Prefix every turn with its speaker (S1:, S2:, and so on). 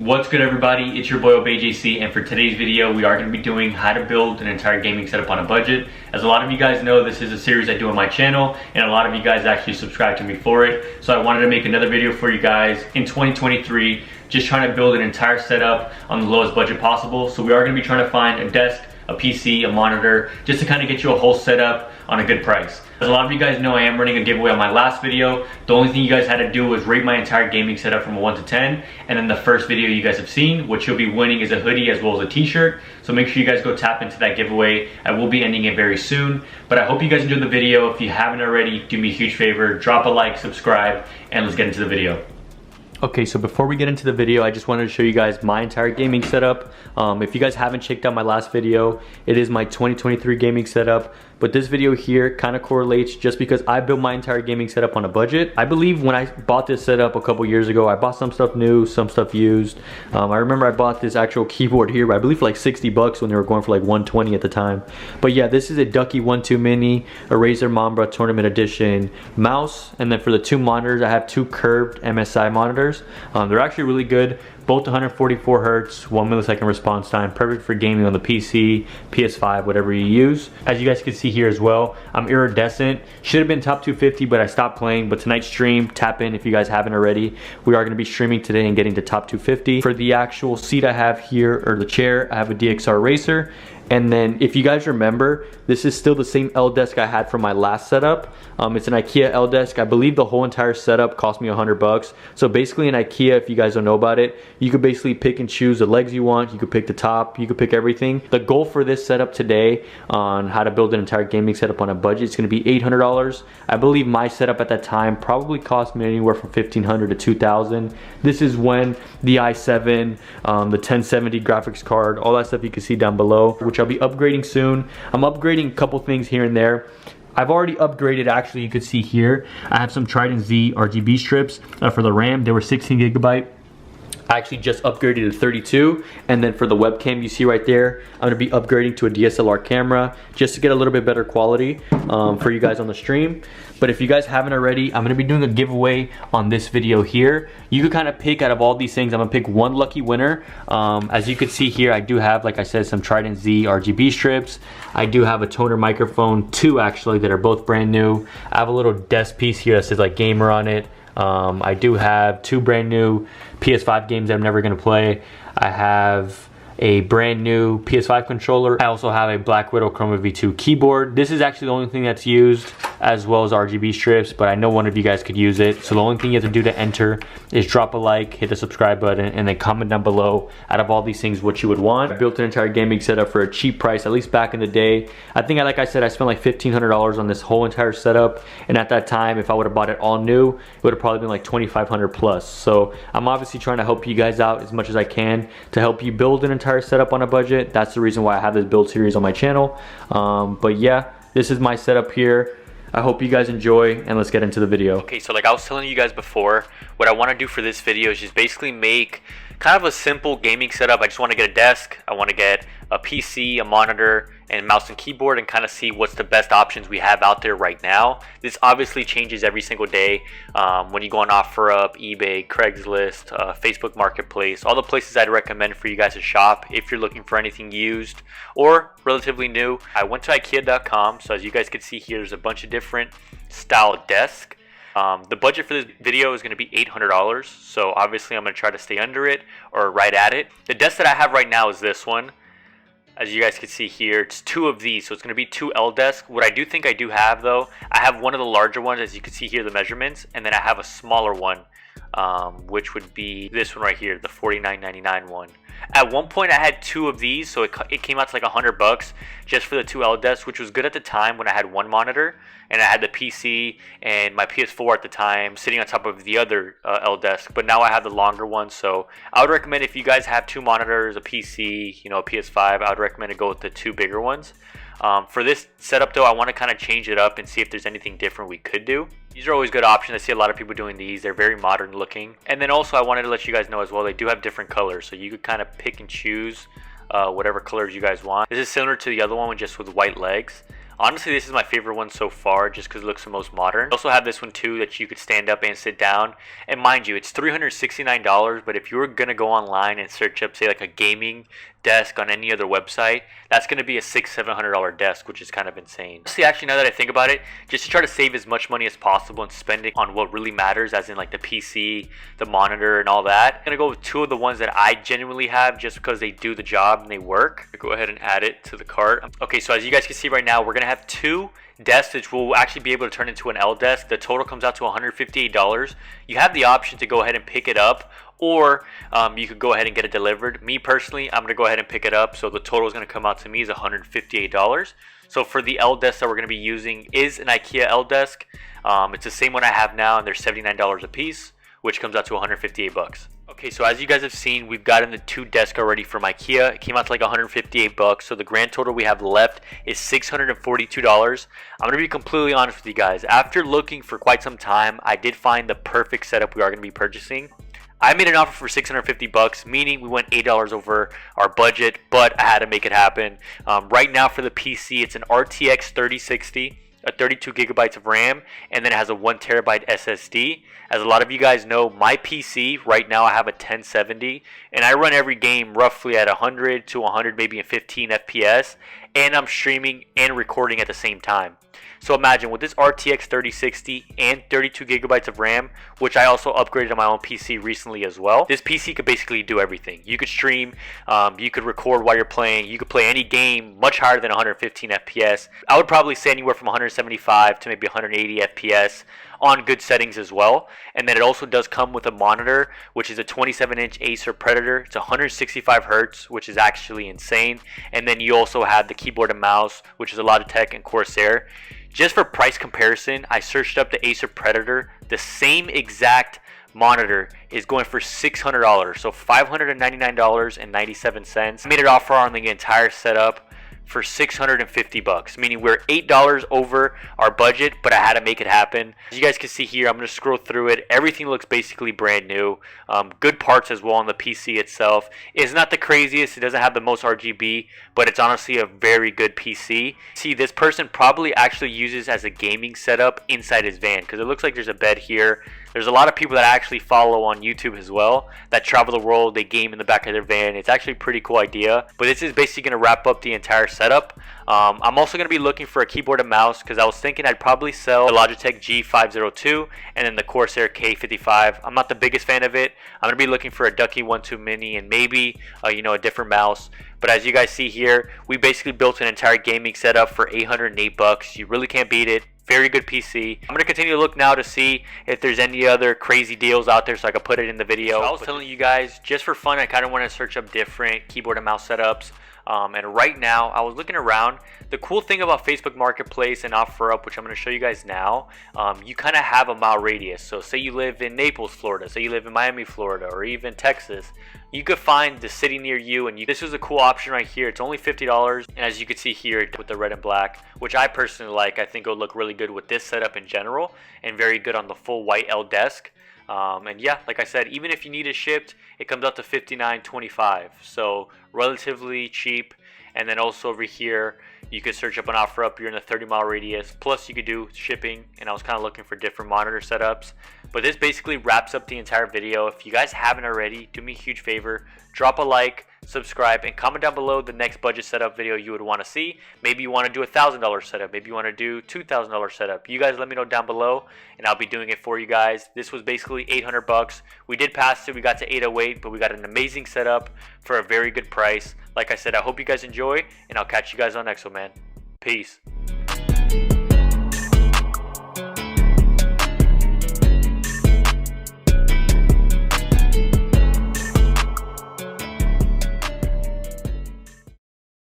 S1: What's good, everybody? It's your boy OBJC, and for today's video we are going to be doing how to build an entire gaming setup on a budget. As a lot of you guys know, this is a series I do on my channel and a lot of you guys actually subscribe to me for it, so I wanted to make another video for you guys in 2023, just trying to build an entire setup on the lowest budget possible. So we are going to be trying to find a desk, a PC, a monitor, just to kind of get you a whole setup on a good price. As a lot of you guys know, I am running a giveaway on my last video. The only thing you guys had to do was rate my entire gaming setup from a 1 to 10, and then the first video you guys have seen, what you'll be winning is a hoodie as well as a t-shirt. So make sure you guys go tap into that giveaway. I will be ending it very soon, but I hope you guys enjoyed the video. If you haven't already, do me a huge favor, drop a like, subscribe, and let's get into the video. Okay, so before we get into the video, I just wanted to show you guys my entire gaming setup. If you guys haven't checked out my last video, it is my 2023 gaming setup. But this video here kind of correlates just because I built my entire gaming setup on a budget. I believe when I bought this setup a couple years ago, I bought some stuff new, some stuff used. I remember I bought this actual keyboard here, I believe for like 60 bucks when they were going for like 120 at the time. But yeah, this is a Ducky 1-2 Mini, a Razer Mambra Tournament Edition mouse. And then for the two monitors, I have two curved MSI monitors. They're actually really good. Both 144 Hertz, 1 millisecond response time, perfect for gaming on the PC, PS5, whatever you use. As you guys can see here as well, I'm iridescent. Should have been top 250, but I stopped playing. But tonight's stream, tap in if you guys haven't already. We are going to be streaming today and getting to top 250. For the actual seat I have here, or the chair, I have a DXR Racer. And then if you guys remember, this is still the same L desk I had from my last setup. It's an IKEA L desk. I believe the whole entire setup cost me 100 bucks. So basically in IKEA, if you guys don't know about it, you could basically pick and choose the legs you want. You could pick the top, you could pick everything. The goal for this setup today on how to build an entire gaming setup on a budget is gonna be $800. I believe my setup at that time probably cost me anywhere from $1,500 to $2,000. This is when the i7, the 1070 graphics card, all that stuff you can see down below, which I'll be upgrading soon. I'm upgrading a couple things here and there. I've already upgraded, actually, you could see here. I have some Trident Z RGB strips for the RAM. They were 16 gigabyte. I actually just upgraded to 32, and then for the webcam you see right there, I'm gonna be upgrading to a DSLR camera just to get a little bit better quality for you guys on the stream. But if you guys haven't already, I'm gonna be doing a giveaway on this video here. You could kind of pick out of all these things. I'm gonna pick one lucky winner. As you can see here, I do have, like I said, some Trident Z RGB strips. I do have a toner microphone, two actually, that are both brand new. I have a little desk piece here that says like gamer on it. I do have two brand new PS5 games I'm never going to play. I have a brand new PS5 controller. I also have a Black Widow Chroma V2 keyboard. This is actually the only thing that's used, as well as RGB strips, but I know one of you guys could use it. So the only thing you have to do to enter is drop a like, hit the subscribe button, and then comment down below out of all these things what you would want. I built an entire gaming setup for a cheap price, at least back in the day. I think, like I said, I spent like $1,500 on this whole entire setup, and at that time, if I would have bought it all new, it would have probably been like $2,500 plus. So I'm obviously trying to help you guys out as much as I can to help you build an entire setup on a budget. That's the reason why I have this build series on my channel. But yeah, this is my setup here. I hope you guys enjoy, and let's get into the video. Okay, so like I was telling you guys before, what I want to do for this video is just basically make kind of a simple gaming setup. I just want to get a desk, I want to get a PC, a monitor, and mouse and keyboard, and kind of see what's the best options we have out there right now. This obviously changes every single day when you go on OfferUp, eBay, Craigslist, Facebook Marketplace, all the places I'd recommend for you guys to shop if you're looking for anything used or relatively new. I went to IKEA.com, so as you guys can see here, there's a bunch of different style desks. The budget for this video is going to be $800, so obviously I'm going to try to stay under it or right at it. The desk that I have right now is this one. As you guys can see here, it's two of these, so it's going to be two L desks. What I do think I do have, though, I have one of the larger ones, as you can see here, the measurements, and then I have a smaller one, which would be this one right here, the $49.99 one. At one point, I had two of these, so it came out to like 100 bucks just for the two L desks, which was good at the time when I had one monitor, and I had the PC and my PS4 at the time sitting on top of the other L desk. But now I have the longer one, so I would recommend if you guys have two monitors, a PC, you know, a PS5, I would recommend to go with the two bigger ones. For this setup though, I want to kind of change it up and see if there's anything different we could do. These are always good options. I see a lot of people doing these. They're very modern looking. And then also I wanted to let you guys know as well, they do have different colors, so you could kind of pick and choose whatever colors you guys want. This is similar to the other one, just with white legs. Honestly, this is my favorite one so far just because it looks the most modern. I also have this one too that you could stand up and sit down. And mind you, it's $369, but if you were going to go online and search up, say, like a gaming desk on any other website, that's going to be a $600-700 desk, which is kind of insane. See, actually, now that I think about it, just to try to save as much money as possible and spend it on what really matters, as in like the PC, the monitor, and all that, I'm going to go with two of the ones that I genuinely have just because they do the job and they work. Go ahead and add it to the cart. Okay, so as you guys can see right now, we're going to have two desks which will actually be able to turn into an L desk. The total comes out to $158. You have the option to go ahead and pick it up, or you could go ahead and get it delivered. Me personally, I'm going to go ahead and pick it up, so the total is going to come out to me is $158. So for the L desk that we're going to be using is an IKEA L desk. It's the same one I have now, and they're $79 a piece, which comes out to 158 bucks. Okay, so as you guys have seen, we've gotten the two desks already from IKEA. It came out to like 158 bucks. So the grand total we have left is $642. I'm going to be completely honest with you guys. After looking for quite some time, I did find the perfect setup we are going to be purchasing. I made an offer for 650 bucks, meaning we went $8 over our budget, but I had to make it happen. Right now for the PC, it's an RTX 3060. A 32 gigabytes of RAM, and then it has a 1 terabyte SSD. As a lot of you guys know, my PC right now, I have a 1070, and I run every game roughly at 100 to 100, maybe in 15 FPS, and I'm streaming and recording at the same time. So imagine with this RTX 3060 and 32 gigabytes of RAM, which I also upgraded on my own PC recently as well, this PC could basically do everything. You could stream, you could record while you're playing, you could play any game much higher than 115 FPS. I would probably say anywhere from 175 to maybe 180 FPS on good settings as well. And then it also does come with a monitor, which is a 27-inch Acer Predator. It's 165 Hertz, which is actually insane. And then you also have the keyboard and mouse, which is a Logitech and Corsair. Just for price comparison, I searched up the Acer Predator. The same exact monitor is going for $600, so $599.97. I made an offer on the entire setup for 650 bucks, meaning we're $8 over our budget, but I had to make it happen. As you guys can see here, I'm going to scroll through it. Everything looks basically brand new. Good parts as well on the PC itself. It's not the craziest, it doesn't have the most RGB, but it's honestly a very good PC. See, this person probably actually uses as a gaming setup inside his van, because it looks like there's a bed here. There's a lot of people that I actually follow on YouTube as well that travel the world, they game in the back of their van. It's actually a pretty cool idea, but this is basically going to wrap up the entire setup. I'm also going to be looking for a keyboard and mouse because I was thinking I'd probably sell the Logitech G502 and then the Corsair K55. I'm not the biggest fan of it. I'm going to be looking for a Ducky 1-2 Mini and maybe a different mouse. But as you guys see here, we basically built an entire gaming setup for 808 bucks. You really can't beat it. Very good PC. I'm going to continue to look now to see if there's any other crazy deals out there so I can put it in the video. So I was telling you guys, just for fun, I kind of want to search up different keyboard and mouse setups. And right now, I was looking around. The cool thing about Facebook Marketplace and OfferUp, which I'm going to show you guys now, you kind of have a mile radius. So say you live in Naples, Florida, say you live in Miami, Florida, or even Texas. You could find the city near you, and this is a cool option right here. It's only $50, and as you can see here with the red and black, which I personally like. I think it would look really good with this setup in general, and very good on the full white L desk. And yeah, like I said, even if you need it shipped, it comes out to $59.25, so relatively cheap. And then also over here, you could search up an OfferUp. You're in a 30-mile radius. Plus, you could do shipping. And I was kind of looking for different monitor setups. But this basically wraps up the entire video. If you guys haven't already, do me a huge favor. Drop a like, subscribe, and comment down below the next budget setup video you would want to see. Maybe you want to do a $1,000 setup. Maybe you want to do $2,000 setup. You guys let me know down below, and I'll be doing it for you guys. This was basically 800 bucks. We did pass it. We got to 808, but we got an amazing setup for a very good price. Like I said, I hope you guys enjoy, and I'll catch you guys on next one, man. Peace.